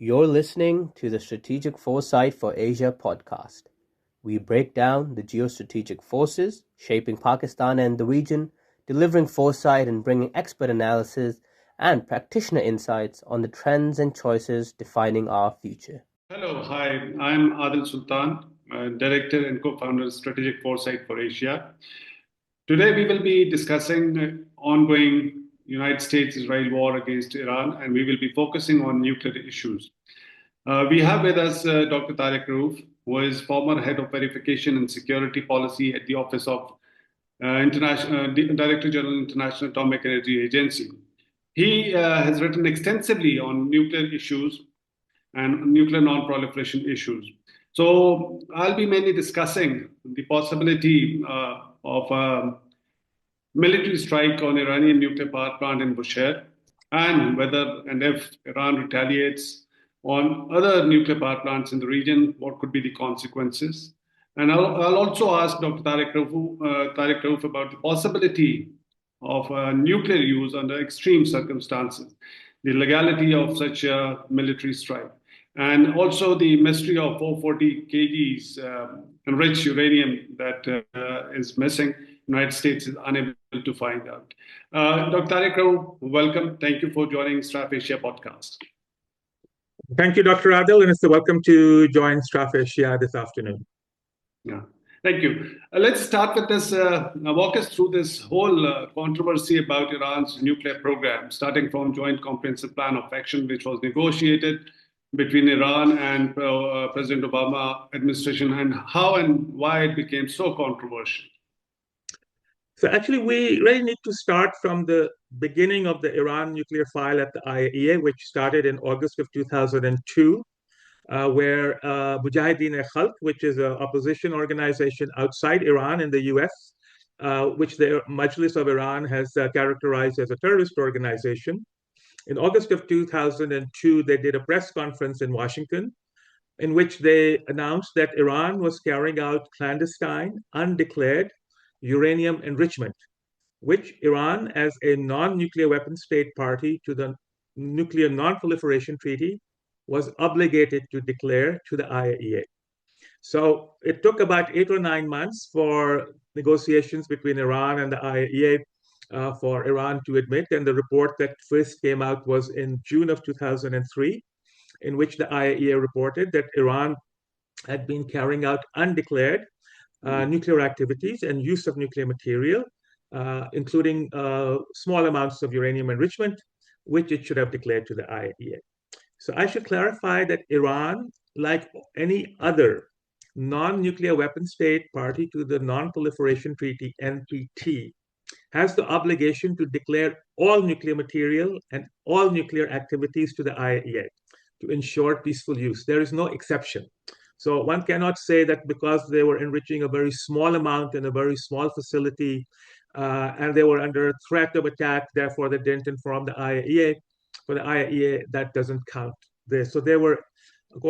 You're listening to the Strategic Foresight for Asia podcast. We break down the geostrategic forces shaping Pakistan and the region, delivering foresight and bringing expert analysis and practitioner insights on the trends and choices defining our future. Hello, hi, I'm Aril Sultan, Director and Co-Founder of Strategic Foresight for Asia. Today we will be discussing the ongoing United States-Israel war against Iran, and we will be focusing on nuclear issues. We have with us Dr. Tariq Rauf, who is former Head of Verification and Security Policy at the Office of Director General International Atomic Energy Agency. He has written extensively on nuclear issues and nuclear non-proliferation issues. So I'll be mainly discussing the possibility of a military strike on Iranian nuclear power plant in Bushehr, and whether and if Iran retaliates on other nuclear power plants in the region, what could be the consequences? And I'll also ask Dr. Tariq Rauf about the possibility of nuclear use under extreme circumstances, the legality of such a military strike, and also the mystery of 440 kgs enriched uranium that is missing. United States is unable to find out. Dr. Tariq Rauf, welcome. Thank you for joining StrafAsia Podcast. Thank you, Dr. Adil, and it's a welcome to join StrafAsia this afternoon. Yeah, thank you. Let's start with this. Walk us through this whole controversy about Iran's nuclear program, starting from Joint Comprehensive Plan of Action, which was negotiated between Iran and President Obama administration, and how and why it became so controversial. So actually, we really need to start from the beginning of the Iran nuclear file at the IAEA, which started in August of 2002, where Mujahideen-e-Khalq, which is an opposition organization outside Iran in the US, which the Majlis of Iran has characterized as a terrorist organization. In August of 2002, they did a press conference in Washington in which they announced that Iran was carrying out clandestine, undeclared uranium enrichment, which Iran, as a non-nuclear weapon state party to the Nuclear Non-Proliferation Treaty, was obligated to declare to the IAEA. So it took about 8 or 9 months for negotiations between Iran and the IAEA for Iran to admit, and the report that first came out was in June of 2003, in which the IAEA reported that Iran had been carrying out undeclared nuclear activities and use of nuclear material, including small amounts of uranium enrichment, which it should have declared to the IAEA. So I should clarify that Iran, like any other non-nuclear weapon state party to the Non-Proliferation Treaty, NPT, has the obligation to declare all nuclear material and all nuclear activities to the IAEA to ensure peaceful use. There is no exception. So one cannot say that because they were enriching a very small amount in a very small facility and they were under threat of attack, therefore they didn't inform the IAEA. For the IAEA, that doesn't count. So they were,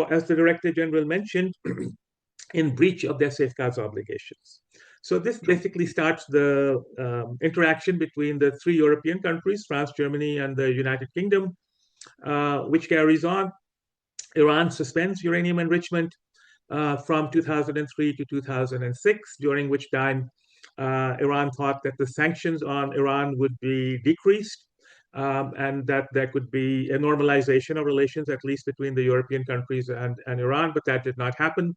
as the Director General mentioned, in breach of their safeguards obligations. So this basically starts the interaction between the 3 European countries, France, Germany, and the United Kingdom, which carries on. Iran suspends uranium enrichment from 2003 to 2006, during which time Iran thought that the sanctions on Iran would be decreased and that there could be a normalization of relations, at least between the European countries and Iran, but that did not happen.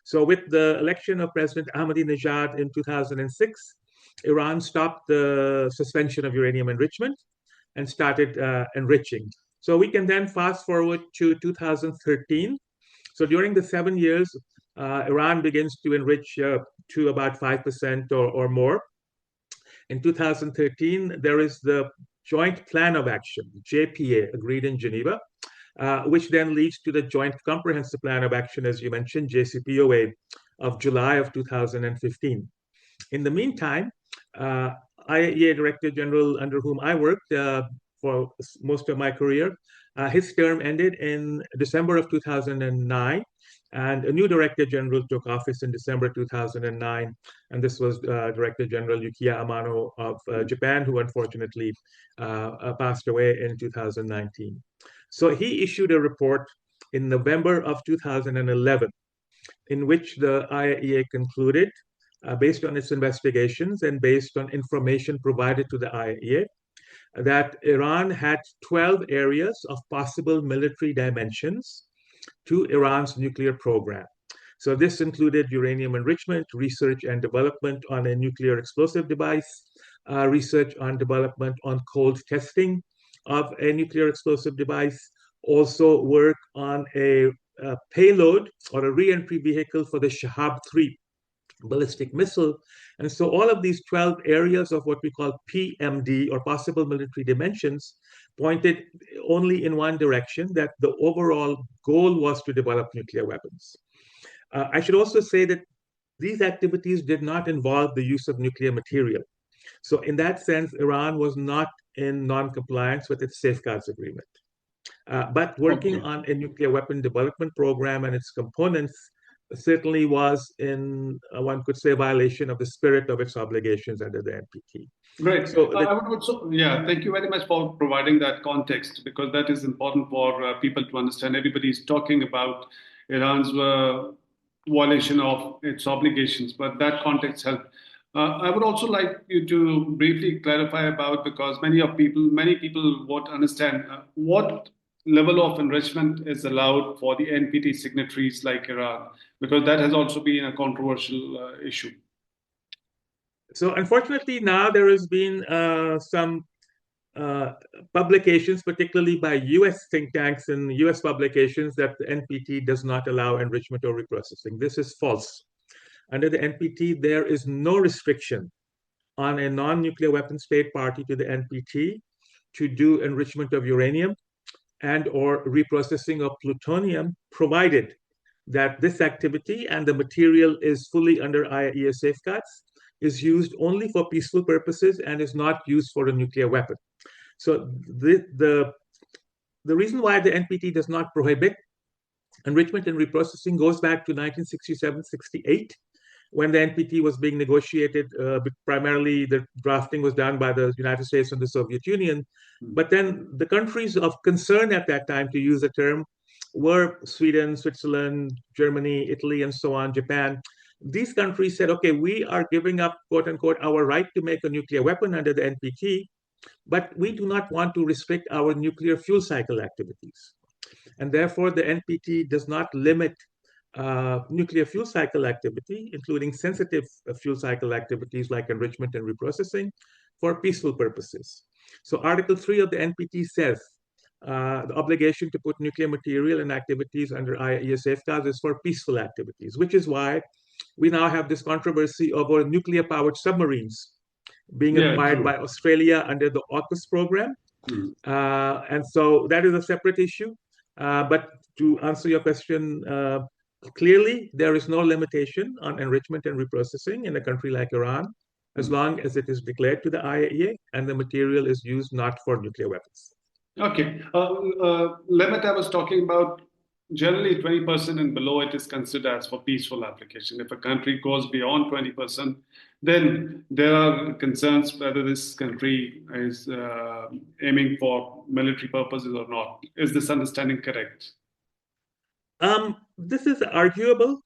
So with the election of President Ahmadinejad in 2006, Iran stopped the suspension of uranium enrichment and started enriching. So we can then fast forward to 2013. So during the 7 years, Iran begins to enrich to about 5% or more. In 2013, there is the Joint Plan of Action, JPA, agreed in Geneva, which then leads to the Joint Comprehensive Plan of Action, as you mentioned, JCPOA, of July of 2015. In the meantime, IAEA Director General, under whom I worked for most of my career, his term ended in December of 2009, and a new Director General took office in December 2009, and this was Director General Yukiya Amano of Japan, who unfortunately passed away in 2019. So he issued a report in November of 2011, in which the IAEA concluded, based on its investigations and based on information provided to the IAEA, that Iran had 12 areas of possible military dimensions to Iran's nuclear program. So this included uranium enrichment, research and development on a nuclear explosive device, research on development on cold testing of a nuclear explosive device, also work on a payload or a re-entry vehicle for the Shahab-3 ballistic missile. And so all of these 12 areas of what we call PMD, or possible military dimensions, pointed only in one direction, that the overall goal was to develop nuclear weapons. I should also say that these activities did not involve the use of nuclear material. So in that sense, Iran was not in non-compliance with its safeguards agreement. But working on a nuclear weapon development program and its components certainly was in, one could say, violation of the spirit of its obligations under the NPT. Great. So I would also, thank you very much for providing that context, because that is important for people to understand. Everybody is talking about Iran's violation of its obligations, but that context helped. I would also like you to briefly clarify about, because many people won't understand what level of enrichment is allowed for the NPT signatories like Iran, because that has also been a controversial issue. So unfortunately, now there has been some publications, particularly by US think tanks and US publications, that the NPT does not allow enrichment or reprocessing. This is false. Under the NPT, there is no restriction on a non-nuclear weapon state party to the NPT to do enrichment of uranium and or reprocessing of plutonium, provided that this activity and the material is fully under IAEA safeguards, is used only for peaceful purposes and is not used for a nuclear weapon. So the reason why the NPT does not prohibit enrichment and reprocessing goes back to 1967-68, when the NPT was being negotiated. Primarily, the drafting was done by the United States and the Soviet Union. But then the countries of concern at that time, to use the term, were Sweden, Switzerland, Germany, Italy, and so on, Japan. These countries said, okay, we are giving up, quote unquote, our right to make a nuclear weapon under the NPT, but we do not want to restrict our nuclear fuel cycle activities. And therefore, the NPT does not limit nuclear fuel cycle activity, including sensitive fuel cycle activities like enrichment and reprocessing, for peaceful purposes. So Article 3 of the NPT says the obligation to put nuclear material and activities under IAEA safeguards is for peaceful activities, which is why we now have this controversy over nuclear-powered submarines being acquired by Australia under the AUKUS program. And so that is a separate issue. But to answer your question, clearly, there is no limitation on enrichment and reprocessing in a country like Iran, as long as it is declared to the IAEA and the material is used not for nuclear weapons. Okay. Limit I was talking about, generally 20% and below it is considered as for peaceful application. If a country goes beyond 20%, then there are concerns whether this country is aiming for military purposes or not. Is this understanding correct? This is arguable.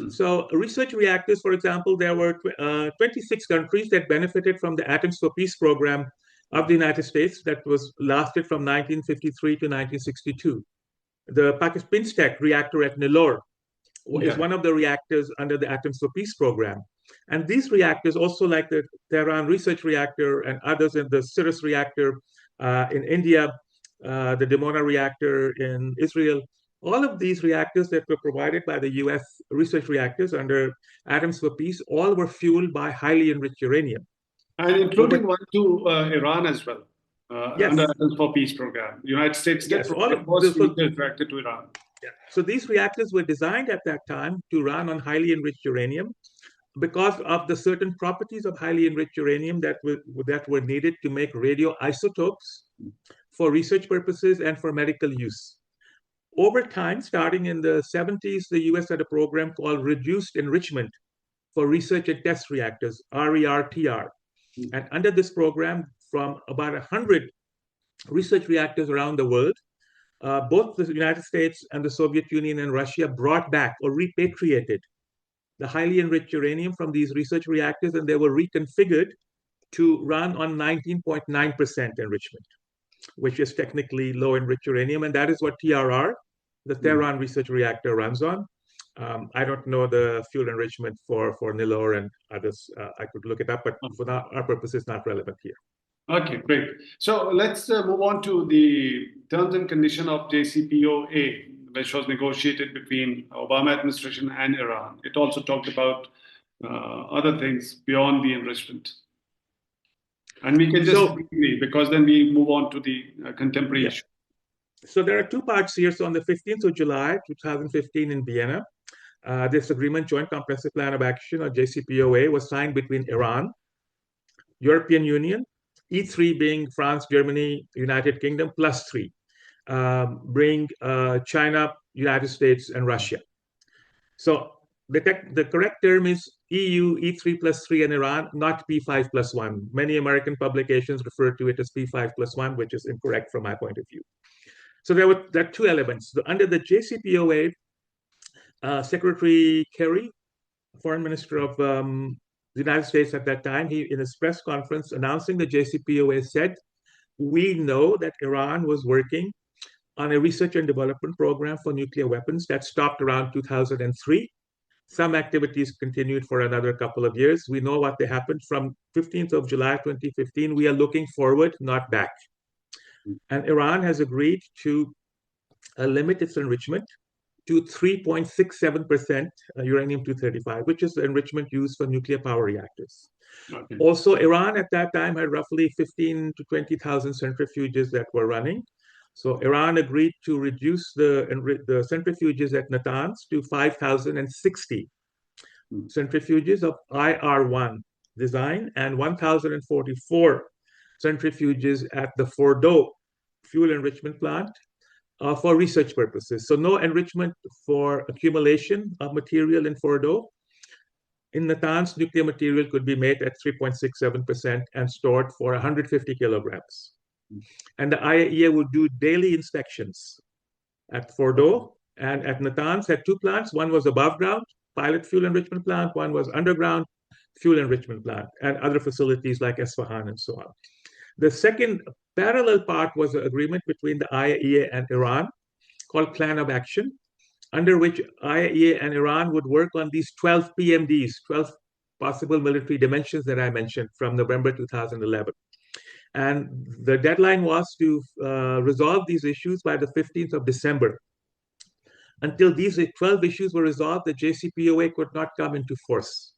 So research reactors, for example, there were 26 countries that benefited from the Atoms for Peace program of the United States that was lasted from 1953 to 1962. The Pinstech reactor at Nellore is one of the reactors under the Atoms for Peace program. And these reactors, also like the Tehran Research Reactor and others in the Cirrus reactor in India, the Dimona reactor in Israel, all of these reactors that were provided by the US research reactors under Atoms for Peace, all were fueled by highly enriched uranium. And including one to Iran as well, under Atoms for Peace program. The United States did provide nuclear reactor to Iran. So these reactors were designed at that time to run on highly enriched uranium because of the certain properties of highly enriched uranium that were needed to make radioisotopes for research purposes and for medical use. Over time, starting in the 70s, the US had a program called Reduced Enrichment for Research and Test Reactors, RERTR. And under this program, from about 100 research reactors around the world, both the United States and the Soviet Union and Russia brought back or repatriated the highly enriched uranium from these research reactors, and they were reconfigured to run on 19.9% enrichment, which is technically low enriched uranium. And that is what TRR, the Tehran Research Reactor, runs on. I don't know the fuel enrichment for Nilor and others. I could look it up, but for our purposes, not relevant here. Okay, great. So let's move on to the terms and condition of JCPOA, which was negotiated between Obama administration and Iran. It also talked about other things beyond the enrichment. And we can just briefly, because then we move on to the contemporary issue. So there are two parts here. So on the 15th of July, 2015 in Vienna, this agreement, Joint Comprehensive Plan of Action, or JCPOA, was signed between Iran, European Union, E3 being France, Germany, United Kingdom, plus three, bring China, United States, and Russia. So the correct term is EU, E3 plus 3, and Iran, not P5 plus 1. Many American publications refer to it as P5 plus 1, which is incorrect from my point of view. So there are two elements. Under the JCPOA, Secretary Kerry, Foreign Minister of the United States at that time, he, in his press conference announcing the JCPOA, said, "We know that Iran was working on a research and development program for nuclear weapons that stopped around 2003. Some activities continued for another couple of years. We know what they happened from 15th of July 2015. We are looking forward, not back." And Iran has agreed to limit its enrichment to 3.67% uranium-235, which is the enrichment used for nuclear power reactors. Okay. Also, Iran at that time had roughly 15 to 20,000 centrifuges that were running. So Iran agreed to reduce the centrifuges at Natanz to 5,060 centrifuges of IR1 design and 1,044 centrifuges at the Fordo fuel enrichment plant for research purposes. So no enrichment for accumulation of material in Fordo. In Natanz, nuclear material could be made at 3.67% and stored for 150 kilograms. And the IAEA would do daily inspections at Fordo and at Natanz. Had two plants. One was above ground, pilot fuel enrichment plant. One was underground, fuel enrichment plant, and other facilities like Esfahan and so on. The second parallel part was an agreement between the IAEA and Iran called Plan of Action, under which IAEA and Iran would work on these 12 PMDs, 12 possible military dimensions that I mentioned from November 2011. And the deadline was to resolve these issues by the 15th of December. Until these 12 issues were resolved, the JCPOA could not come into force.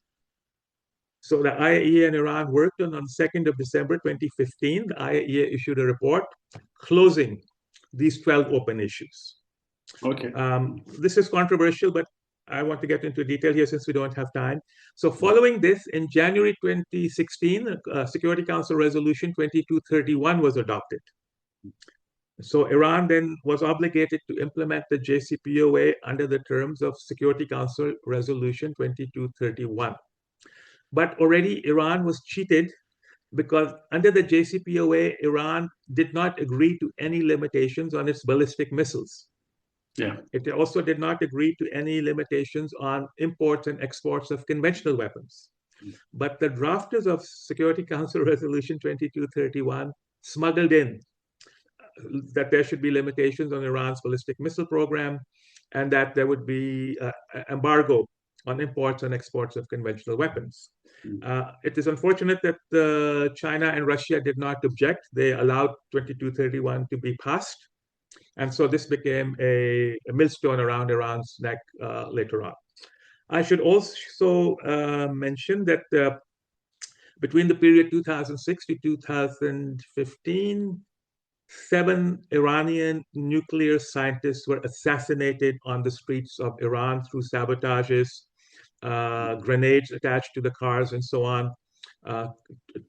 So the IAEA and Iran worked on 2nd of December 2015. The IAEA issued a report closing these 12 open issues. Okay. This is controversial, but I want to get into detail here since we don't have time. So following this, in January 2016, Security Council Resolution 2231 was adopted. So Iran then was obligated to implement the JCPOA under the terms of Security Council Resolution 2231. But already Iran was cheated because under the JCPOA, Iran did not agree to any limitations on its ballistic missiles. Yeah. It also did not agree to any limitations on imports and exports of conventional weapons. But the drafters of Security Council Resolution 2231 smuggled in that there should be limitations on Iran's ballistic missile program and that there would be embargo on imports and exports of conventional weapons. It is unfortunate that China and Russia did not object. They allowed 2231 to be passed. And so this became a millstone around Iran's neck later on. I should also mention that between the period 2006 to 2015, 7 Iranian nuclear scientists were assassinated on the streets of Iran through sabotages, grenades attached to the cars, and so on.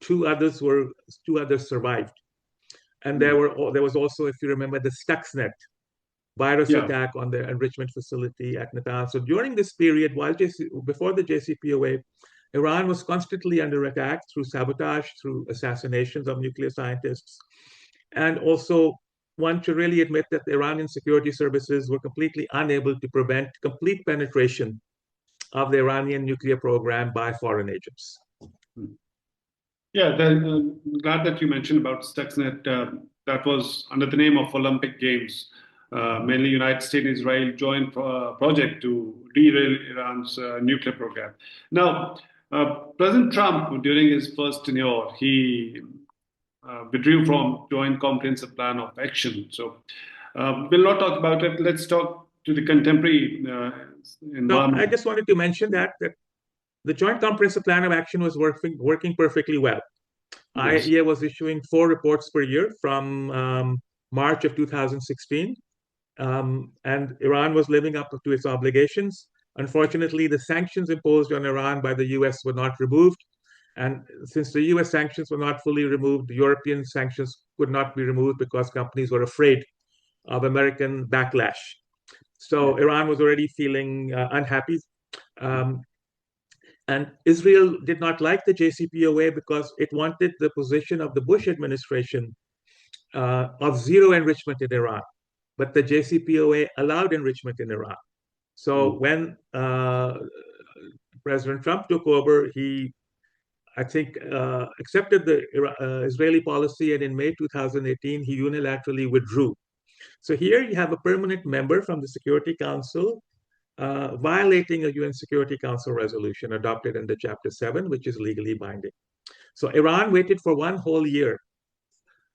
Two others survived. And there was also, if you remember, the Stuxnet virus attack on the enrichment facility at Natanz. So during this period, before the JCPOA, Iran was constantly under attack through sabotage, through assassinations of nuclear scientists, and also one should really admit that the Iranian security services were completely unable to prevent complete penetration of the Iranian nuclear program by foreign agents. Yeah, glad that you mentioned about Stuxnet. That was under the name of Olympic Games. Mainly United States and Israel joint project to derail Iran's nuclear program. Now, President Trump, during his first tenure, he withdrew from Joint Comprehensive Plan of Action. So we'll not talk about it. Let's talk to the contemporary environment. No, I just wanted to mention that the Joint Comprehensive Plan of Action was working perfectly well. Yes. IAEA was issuing 4 reports per year from March of 2016. And Iran was living up to its obligations. Unfortunately, the sanctions imposed on Iran by the US were not removed. And since the US sanctions were not fully removed, the European sanctions could not be removed because companies were afraid of American backlash. So Iran was already feeling unhappy. And Israel did not like the JCPOA because it wanted the position of the Bush administration of zero enrichment in Iran. But the JCPOA allowed enrichment in Iran. So when President Trump took over, he, I think, accepted the Israeli policy, and in May 2018, he unilaterally withdrew. So here you have a permanent member from the Security Council violating a UN Security Council resolution adopted under Chapter 7, which is legally binding. So Iran waited for 1 whole year.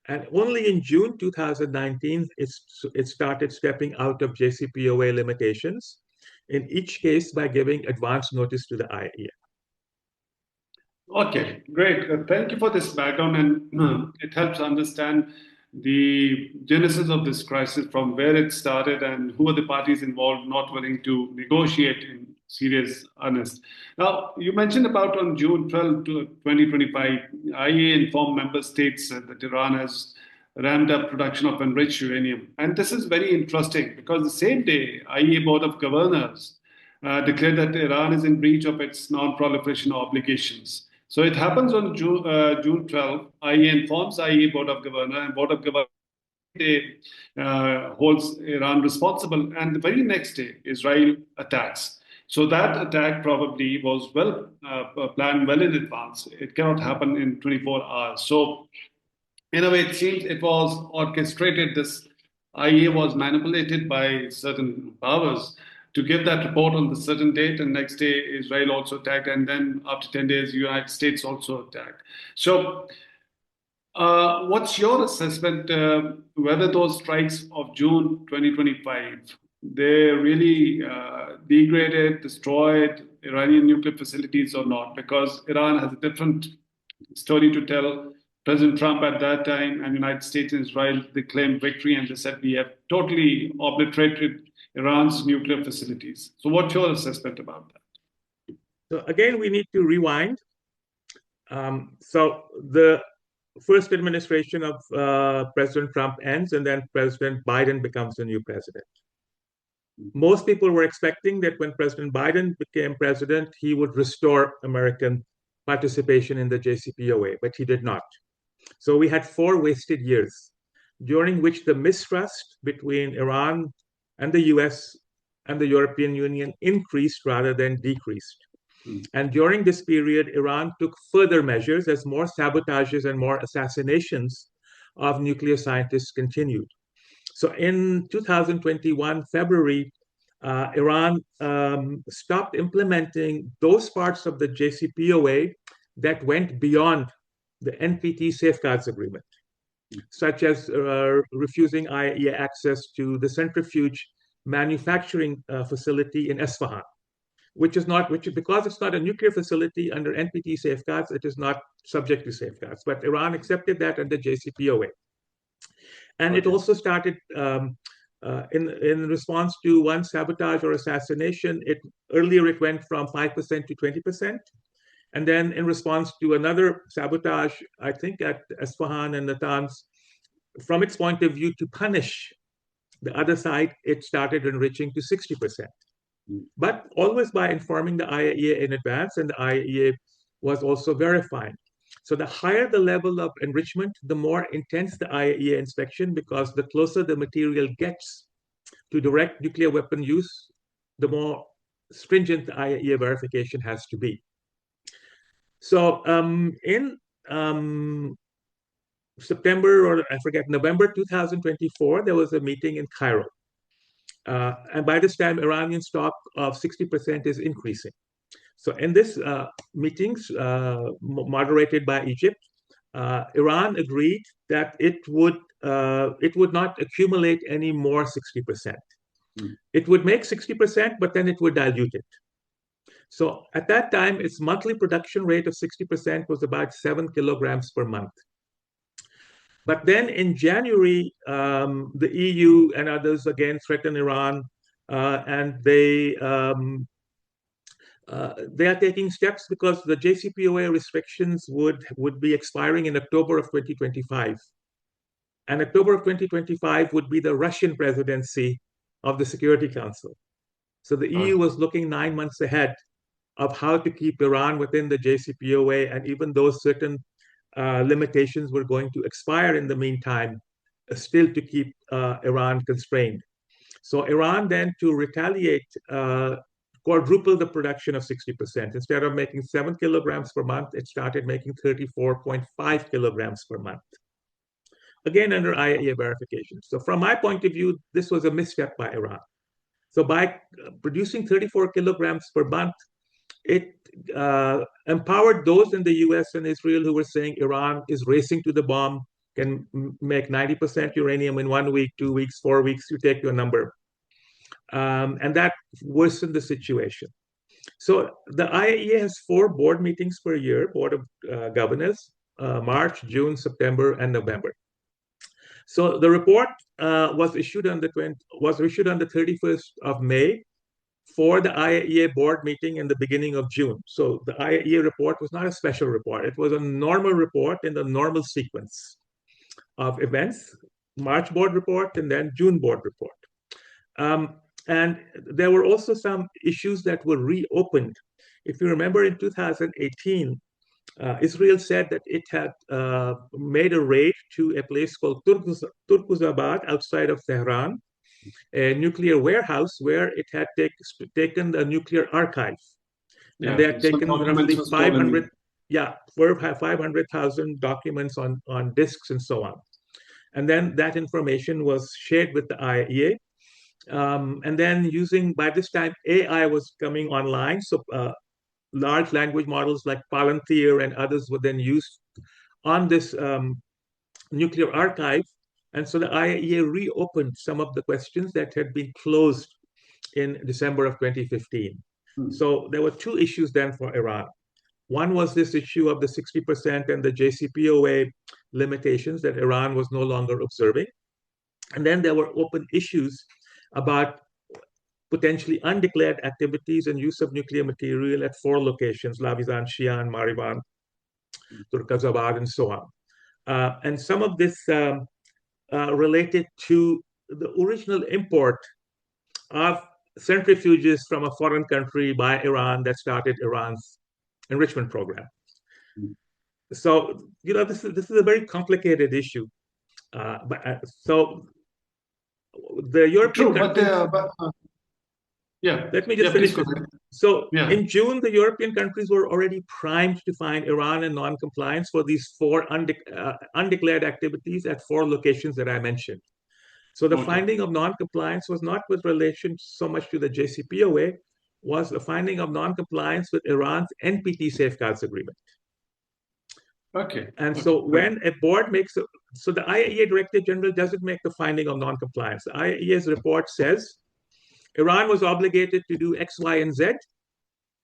And only in June 2019, it started stepping out of JCPOA limitations, in each case by giving advance notice to the IAEA. Okay, great. Thank you for this background, and it helps understand the genesis of this crisis, from where it started and who are the parties involved not willing to negotiate in serious earnest. Now, you mentioned about on June 12, 2025, IAEA informed member states that Iran has ramped up production of enriched uranium. And this is very interesting because the same day, IAEA Board of Governors declared that Iran is in breach of its non-proliferation obligations. So it happens on June 12. IAEA informs IAEA Board of Governors, and Board of Governors holds Iran responsible. And the very next day, Israel attacks. So that attack probably was well planned well in advance. It cannot happen in 24 hours. So in a way, it seems it was orchestrated. This IAEA was manipulated by certain powers to give that report on the certain date, and next day Israel also attacked, and then after 10 days, the United States also attacked. So what's your assessment whether those strikes of June 2025, they really degraded, destroyed Iranian nuclear facilities or not? Because Iran has a different story to tell. President Trump at that time and the United States and Israel, they claimed victory and they said we have totally obliterated Iran's nuclear facilities. So what's your assessment about that? So again, we need to rewind. So the first administration of President Trump ends, and then President Biden becomes the new president. Most people were expecting that when President Biden became president, he would restore American participation in the JCPOA, but he did not. So we had 4 wasted years, during which the mistrust between Iran and the US and the European Union increased rather than decreased. And during this period, Iran took further measures as more sabotages and more assassinations of nuclear scientists continued. So in 2021, February, Iran stopped implementing those parts of the JCPOA that went beyond the NPT Safeguards Agreement, such as refusing IAEA access to the centrifuge manufacturing facility in Isfahan, because it's not a nuclear facility under NPT safeguards, it is not subject to safeguards. But Iran accepted that under JCPOA. And it also started, in response to one sabotage or assassination, earlier it went from 5% to 20%. And then in response to another sabotage, I think at Isfahan and Natanz, from its point of view to punish the other side, it started enriching to 60%. But always by informing the IAEA in advance, and the IAEA was also verifying. So the higher the level of enrichment, the more intense the IAEA inspection, because the closer the material gets to direct nuclear weapon use, the more stringent the IAEA verification has to be. So in September, or I forget, November 2024, there was a meeting in Cairo. And by this time, Iranian stock of 60% is increasing. So in this meetings, moderated by Egypt, Iran agreed that it would not accumulate any more 60%. It would make 60%, but then it would dilute it. So at that time, its monthly production rate of 60% was about 7 kilograms per month. But then in January, the EU and others again threatened Iran, and they are taking steps because the JCPOA restrictions would be expiring in October of 2025. And October of 2025 would be the Russian presidency of the Security Council. So the EU was looking 9 months ahead of how to keep Iran within the JCPOA, and even though certain limitations were going to expire in the meantime, still to keep Iran constrained. So Iran then, to retaliate, quadrupled the production of 60%. Instead of making 7 kilograms per month, it started making 34.5 kilograms per month. Again, under IAEA verification. So from my point of view, this was a misstep by Iran. So by producing 34 kilograms per month, it empowered those in the US and Israel who were saying Iran is racing to the bomb, can make 90% uranium in 1 week, 2 weeks, 4 weeks, you take your number. And that worsened the situation. So the IAEA has 4 board meetings per year, Board of Governors, March, June, September, and November. So the report was issued on the 31st of May for the IAEA board meeting in the beginning of June. So the IAEA report was not a special report. It was a normal report in the normal sequence of events, March board report and then June board report. And there were also some issues that were reopened. If you remember, in 2018, Israel said that it had made a raid to a place called Turkuzabad outside of Tehran, a nuclear warehouse where it had taken the nuclear archive. Yeah, and they had taken roughly 500,000 documents on disks and so on. And then that information was shared with the IAEA. And then by this time, AI was coming online. So large language models like Palantir and others were then used on this nuclear archive. And so the IAEA reopened some of the questions that had been closed in December of 2015. So there were 2 issues then for Iran. One was this issue of the 60% and the JCPOA limitations that Iran was no longer observing. And then there were open issues about potentially undeclared activities and use of nuclear material at 4 locations, Lavizan, Shian, Marivan, Turkazabad, and so on. And some of this related to the original import of centrifuges from a foreign country by Iran that started Iran's enrichment program. So, this is a very complicated issue. So the European countries... Let me just finish. So in June, the European countries were already primed to find Iran in non-compliance for these 4 undeclared activities at 4 locations that I mentioned. So the finding of non-compliance was not with relation so much to the JCPOA, was the finding of non-compliance with Iran's NPT safeguards agreement. And so when a board so the IAEA Director General doesn't make the finding of non-compliance. The IAEA's report says Iran was obligated to do X, Y, and Z.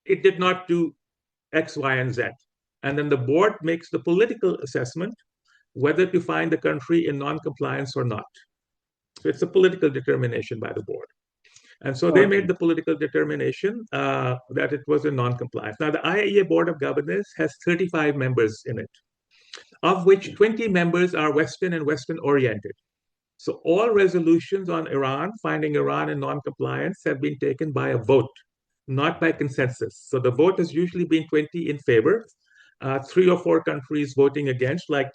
It did not do X, Y, and Z. And then the board makes the political assessment whether to find the country in non-compliance or not. So it's a political determination by the board. And so they made the political determination that it was in non-compliance. Now, the IAEA Board of Governors has 35 members in it, of which 20 members are Western and Western-oriented. So all resolutions on Iran, finding Iran in non-compliance, have been taken by a vote, not by consensus. So the vote has usually been 20 in favor, 3 or 4 countries voting against, like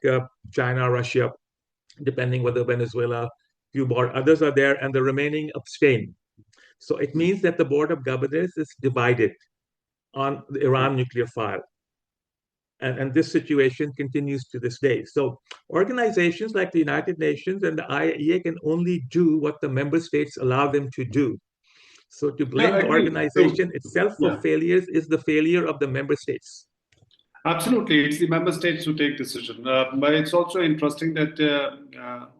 China, Russia, depending whether Venezuela, Cuba, or others are there, and the remaining abstain. So it means that the board of governors is divided on the Iran nuclear file. And this situation continues to this day. So organizations like the United Nations and the IAEA can only do what the member states allow them to do. So to blame the organization itself for failures is the failure of the member states. Absolutely, it's the member states who take decision. But it's also interesting that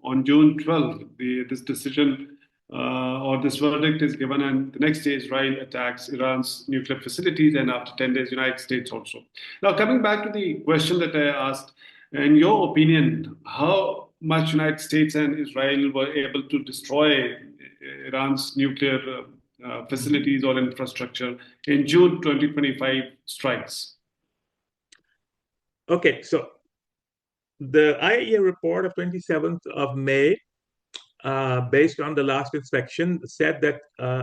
on June 12th, this decision or this verdict is given, and the next day Israel attacks Iran's nuclear facilities, and after 10 days, United States also. Now, coming back to the question that I asked, in your opinion, how much United States and Israel were able to destroy Iran's nuclear facilities or infrastructure in June 2025 strikes? Okay, so the IAEA report of 27th of May, based on the last inspection, said that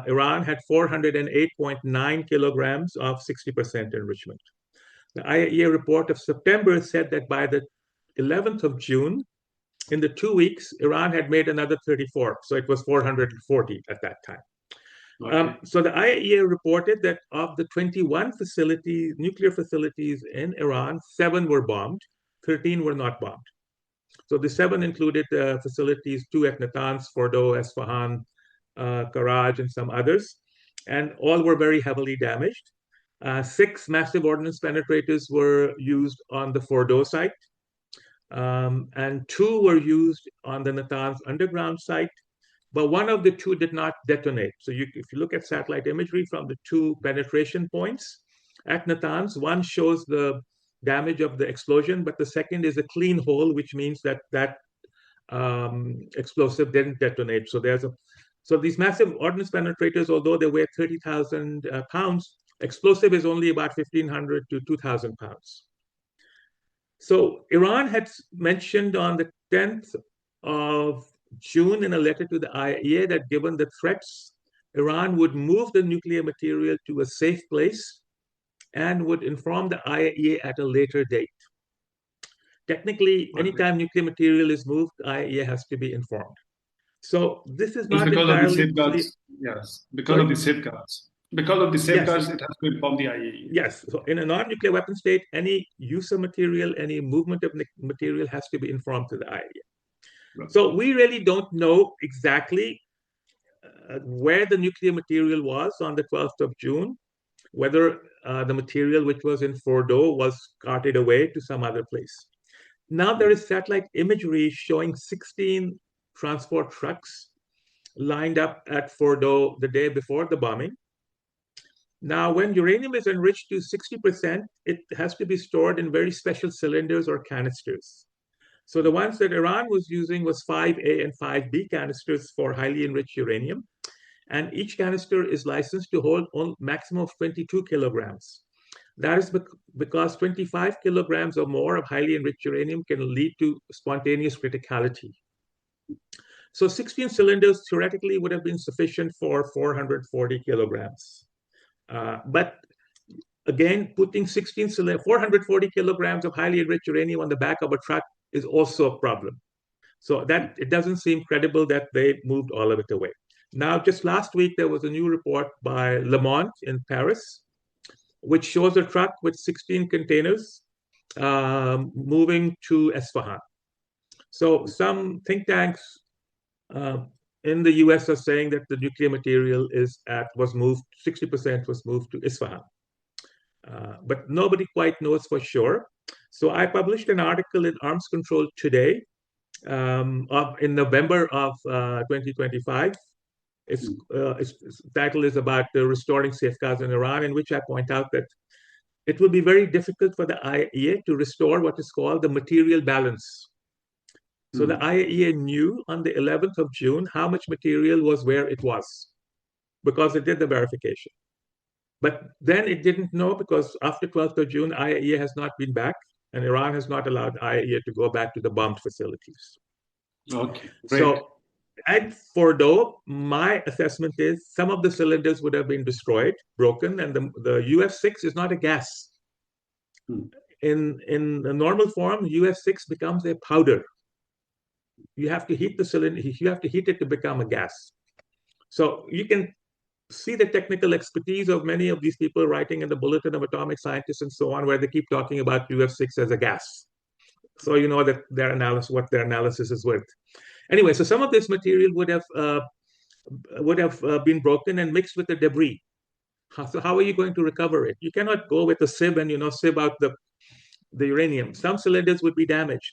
Iran had 408.9 kilograms of 60% enrichment. The IAEA report of September said that by the 11th of June, in the 2 weeks, Iran had made another 34. So it was 440 at that time. Okay. So the IAEA reported that of the 21 nuclear facilities in Iran, 7 were bombed, 13 were not bombed. So the 7 included facilities, 2 at Natanz, Fordow, Esfahan, Karaj, and some others, and all were very heavily damaged. 6 massive ordnance penetrators were used on the Fordow site, and 2 were used on the Natanz underground site, but one of the 2 did not detonate. So if you look at satellite imagery from the 2 penetration points at Natanz, one shows the damage of the explosion, but the second is a clean hole, which means that explosive didn't detonate. So these massive ordnance penetrators, although they weigh 30,000 pounds, explosive is only about 1,500 to 2,000 pounds. So Iran had mentioned on the 10th of June in a letter to the IAEA that given the threats, Iran would move the nuclear material to a safe place and would inform the IAEA at a later date. Technically, anytime nuclear material is moved, the IAEA has to be informed. So this is not because entirely... of the safeguards. Yes, because of the safeguards. Because of the safeguards, yes. It has to inform the IAEA. Yes, so in a non-nuclear weapon state, any use of material, any movement of material has to be informed to the IAEA. Right. So we really don't know exactly where the nuclear material was on the 12th of June, whether the material which was in Fordow was carted away to some other place. Now there is satellite imagery showing 16 transport trucks lined up at Fordow the day before the bombing. Now, when uranium is enriched to 60%, it has to be stored in very special cylinders or canisters. So the ones that Iran was using was 5A and 5B canisters for highly enriched uranium. And each canister is licensed to hold a maximum of 22 kilograms. That is because 25 kilograms or more of highly enriched uranium can lead to spontaneous criticality. So 16 cylinders theoretically would have been sufficient for 440 kilograms. But again, putting 440 kilograms of highly enriched uranium on the back of a truck is also a problem. So that it doesn't seem credible that they moved all of it away. Now, just last week, there was a new report by Le Monde in Paris, which shows a truck with 16 containers moving to Esfahan. So some think tanks in the US are saying that the nuclear material was moved, 60% was moved to Isfahan. But nobody quite knows for sure. So I published an article in Arms Control Today in November of 2025. Its title is about restoring safeguards in Iran, in which I point out that it will be very difficult for the IAEA to restore what is called the material balance. So the IAEA knew on the 11th of June how much material was where it was, because it did the verification. But then it didn't know, because after 12th of June, IAEA has not been back, and Iran has not allowed IAEA to go back to the bombed facilities. Okay, great. So at Fordow, my assessment is some of the cylinders would have been destroyed, broken, and the UF6 is not a gas. in the normal form, UF6 becomes a powder. You have to heat the cylinder, you have to heat it to become a gas. So you can see the technical expertise of many of these people writing in the Bulletin of Atomic Scientists and so on, where they keep talking about UF6 as a gas. So you know that what their analysis is worth. Anyway, so some of this material would have been broken and mixed with the debris. So how are you going to recover it? You cannot go with a sieve and sieve out the uranium. Some cylinders would be damaged.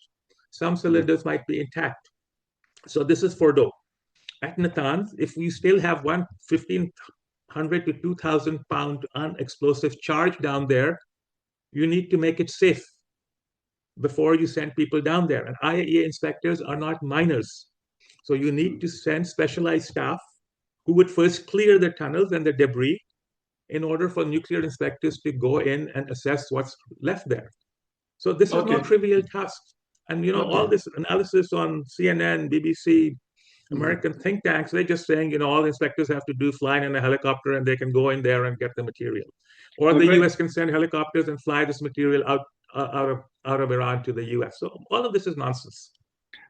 Some cylinders might be intact. So this is Fordo. At Natanz, if we still have 1,500 to 2,000 pound unexplosive charge down there, you need to make it safe before you send people down there. And IAEA inspectors are not miners. So you need to send specialized staff who would first clear the tunnels and the debris in order for nuclear inspectors to go in and assess what's left there. So this is no trivial task. And all this analysis on CNN, BBC, American think tanks, they're just saying, all the inspectors have to do flying in a helicopter and they can go in there and get the material. Or the US can send helicopters and fly this material out of Iran to the US. So all of this is nonsense.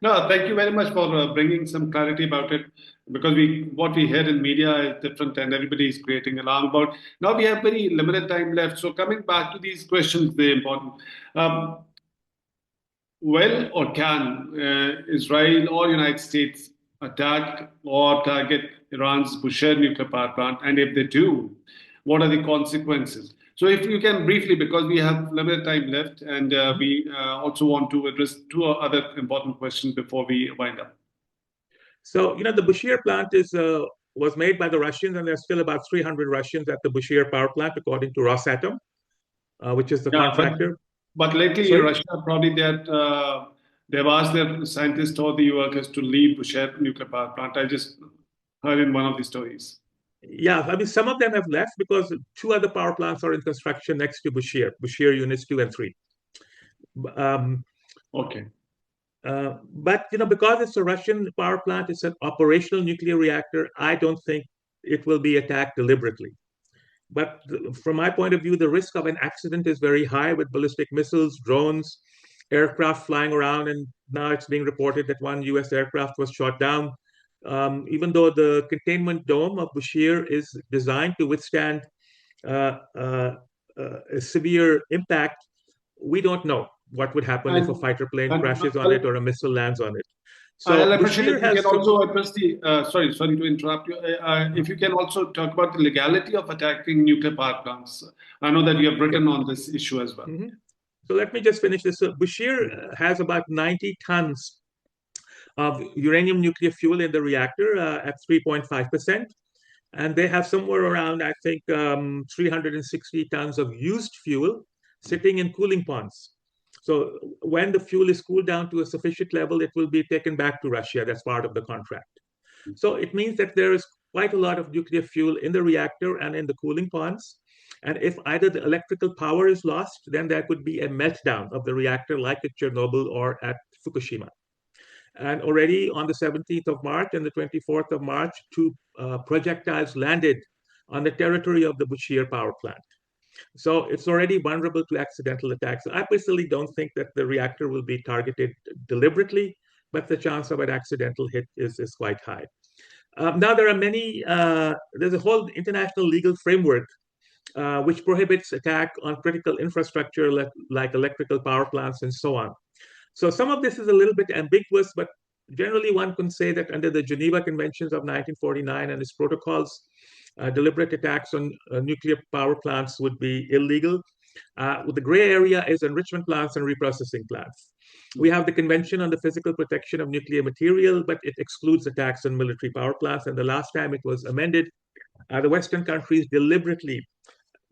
No, thank you very much for bringing some clarity about it, because what we hear in media is different and everybody is creating alarm about. Now we have very limited time left. So coming back to these questions, they're important. Will or can Israel or United States attack or target Iran's Bushehr nuclear power plant? And if they do, what are the consequences? So if you can briefly, because we have limited time left, and we also want to address two other important questions before we wind up. So, the Bushehr plant was made by the Russians, and there's still about 300 Russians at the Bushehr power plant, according to Rosatom, which is the contractor. But lately, Russia probably they've asked their scientists or the workers to leave Bushehr nuclear power plant. I just heard in one of the stories. Yeah, I mean, some of them have left because two other power plants are in construction next to Bushehr units 2 and 3. Okay. But because it's a Russian power plant, it's an operational nuclear reactor. I don't think it will be attacked deliberately. But from my point of view, the risk of an accident is very high with ballistic missiles, drones, aircraft flying around, and now it's being reported that one U.S. aircraft was shot down. Even though the containment dome of Bushehr is designed to withstand a severe impact, we don't know what would happen if a fighter plane crashes on it or a missile lands on it. So I'll appreciate if you can also address the, sorry to interrupt you. If you can also talk about the legality of attacking nuclear power plants. I know that you have written on this issue as well. Mm-hmm. So let me just finish this. So Bushehr has about 90 tons of uranium nuclear fuel in the reactor at 3.5%. And they have somewhere around, I think, 360 tons of used fuel sitting in cooling ponds. So when the fuel is cooled down to a sufficient level, it will be taken back to Russia. That's part of the contract. So it means that there is quite a lot of nuclear fuel in the reactor and in the cooling ponds. And if either the electrical power is lost, then there could be a meltdown of the reactor like at Chernobyl or at Fukushima. And already on the 17th of March and the 24th of March, two projectiles landed on the territory of the Bushehr power plant. So it's already vulnerable to accidental attacks. I personally don't think that the reactor will be targeted deliberately, but the chance of an accidental hit is quite high. Now there are there's a whole international legal framework which prohibits attack on critical infrastructure like electrical power plants and so on. So some of this is a little bit ambiguous, but generally one can say that under the Geneva Conventions of 1949 and its protocols, deliberate attacks on nuclear power plants would be illegal. The gray area is enrichment plants and reprocessing plants. We have the Convention on the Physical Protection of Nuclear Material, but it excludes attacks on military power plants. And the last time it was amended, the Western countries deliberately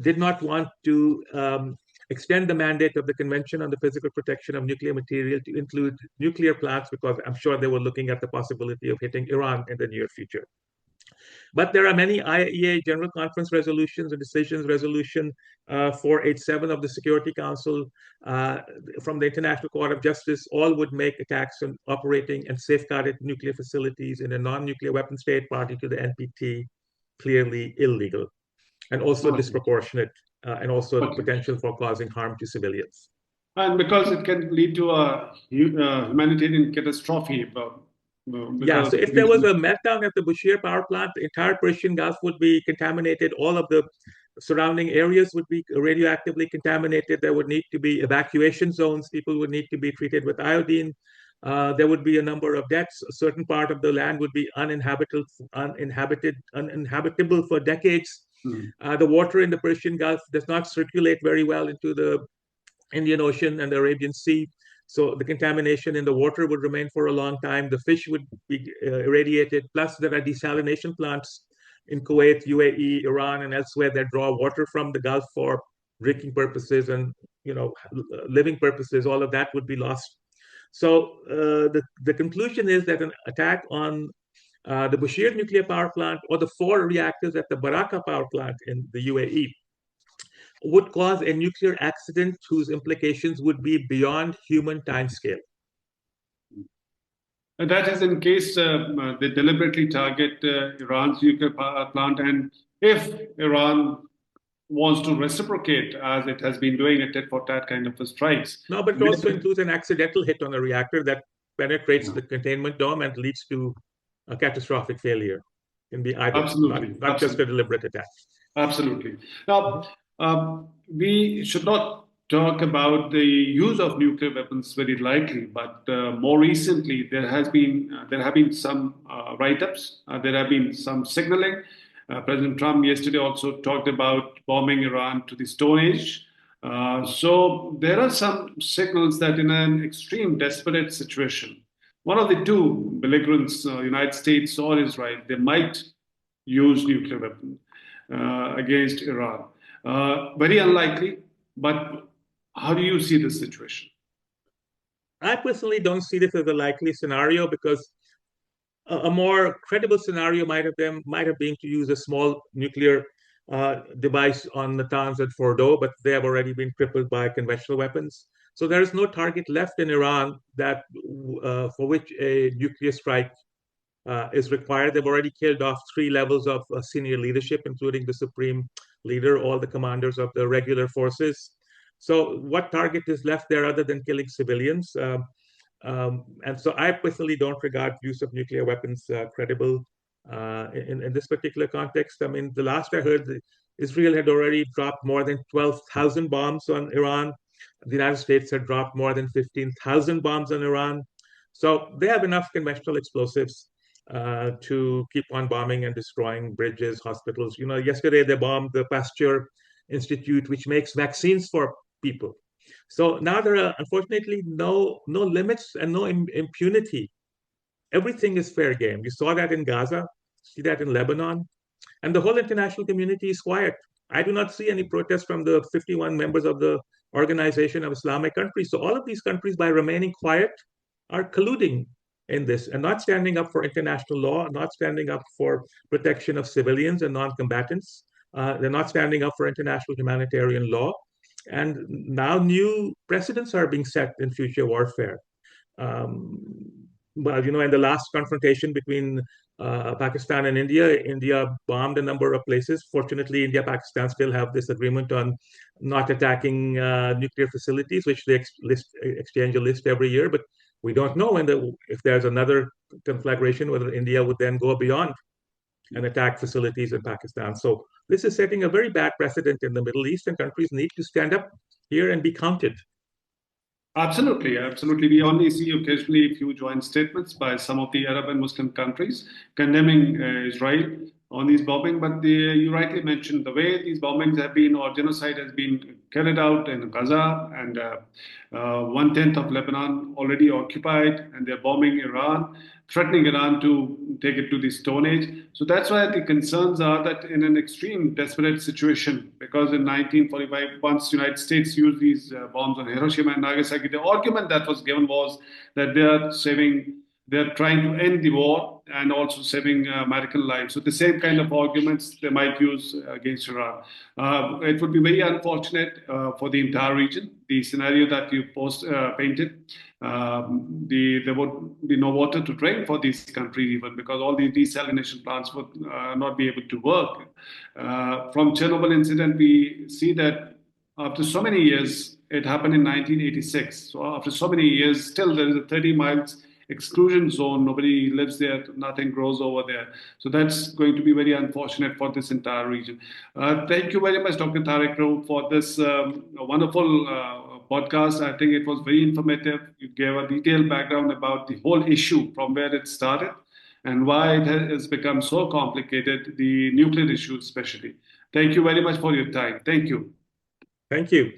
did not want to extend the mandate of the Convention on the Physical Protection of Nuclear Material to include nuclear plants, because I'm sure they were looking at the possibility of hitting Iran in the near future. But there are many IAEA General Conference resolutions and decisions. Resolution 487 of the Security Council from the International Court of Justice, all would make attacks on operating and safeguarded nuclear facilities in a non-nuclear weapon state party to the NPT clearly illegal, and also disproportionate, and also potential for causing harm to civilians. And because it can lead to a humanitarian catastrophe. Yeah, Because so if there was a meltdown at the Bushehr power plant, the entire Persian Gulf would be contaminated. All of the surrounding areas would be radioactively contaminated. There would need to be evacuation zones. People would need to be treated with iodine. There would be a number of deaths. A certain part of the land would be uninhabitable for decades. Mm. The water in the Persian Gulf does not circulate very well into the Indian Ocean and the Arabian Sea. So the contamination in the water would remain for a long time. The fish would be irradiated. Plus, there are desalination plants in Kuwait, UAE, Iran, and elsewhere that draw water from the Gulf for drinking purposes and living purposes. All of that would be lost. So the conclusion is that an attack on the Bushehr nuclear power plant or the 4 reactors at the Baraka power plant in the UAE would cause a nuclear accident whose implications would be beyond human timescale. And that is in case they deliberately target Iran's nuclear power plant. And if Iran wants to reciprocate, as it has been doing a tit-for-tat kind of a strikes. No, but it also includes an accidental hit on a reactor that penetrates the containment dome and leads to a catastrophic failure. It can be either, Absolutely. not just a deliberate attack. Absolutely. Now, we should not talk about the use of nuclear weapons very lightly, but more recently there have been some write-ups. There have been some signaling. President Trump yesterday also talked about bombing Iran to the Stone Age. So there are some signals that in an extreme desperate situation, one of the two belligerents, United States or Israel, they might use nuclear weapons against Iran. Very unlikely, but how do you see this situation? I personally don't see this as a likely scenario because a more credible scenario might have been to use a small nuclear device on Natanz and Fordo, but they have already been crippled by conventional weapons. So there is no target left in Iran that for which a nuclear strike is required. They've already killed off 3 levels of senior leadership, including the supreme leader, all the commanders of the regular forces. So what target is left there other than killing civilians? And so I personally don't regard use of nuclear weapons credible in this particular context. I mean, the last I heard, Israel had already dropped more than 12,000 bombs on Iran. The United States had dropped more than 15,000 bombs on Iran. So they have enough conventional explosives to keep on bombing and destroying bridges, hospitals. Yesterday they bombed the Pasteur Institute, which makes vaccines for people. So now there are unfortunately no limits and no impunity. Everything is fair game. You saw that in Gaza, see that in Lebanon, and the whole international community is quiet. I do not see any protest from the 51 members of the Organization of Islamic Countries. So all of these countries, by remaining quiet, are colluding in this and not standing up for international law, not standing up for protection of civilians and non-combatants. They're not standing up for international humanitarian law. And now new precedents are being set in future warfare. Well, in the last confrontation between Pakistan and India bombed a number of places. Fortunately, India, Pakistan still have this agreement on not attacking nuclear facilities, which they exchange a list every year. But we don't know if there's another conflagration, whether India would then go beyond and attack facilities in Pakistan. So this is setting a very bad precedent in the Middle East, and countries need to stand up here and be counted. Absolutely, absolutely. We only see occasionally a few joint statements by some of the Arab and Muslim countries condemning Israel on these bombing. But you rightly mentioned the way these bombings have been, or genocide has been carried out in Gaza, and 1/10 of Lebanon already occupied, and they're bombing Iran, threatening Iran to take it to the Stone Age. So that's why the concerns are that in an extreme desperate situation, because in 1945, once the United States used these bombs on Hiroshima and Nagasaki, the argument that was given was that they're trying to end the war and also saving American lives. So the same kind of arguments they might use against Iran. It would be very unfortunate for the entire region. The scenario that you painted, there would be no water to drink for these countries even, because all these desalination plants would not be able to work. From Chernobyl incident, we see that after so many years, it happened in 1986. So after so many years, still there is a 30 miles exclusion zone. Nobody lives there. Nothing grows over there. So that's going to be very unfortunate for this entire region. Thank you very much, Dr. Tariq Rauf, for this wonderful podcast. I think it was very informative. You gave a detailed background about the whole issue from where it started and why it has become so complicated, the nuclear issue especially. Thank you very much for your time. Thank you. Thank you.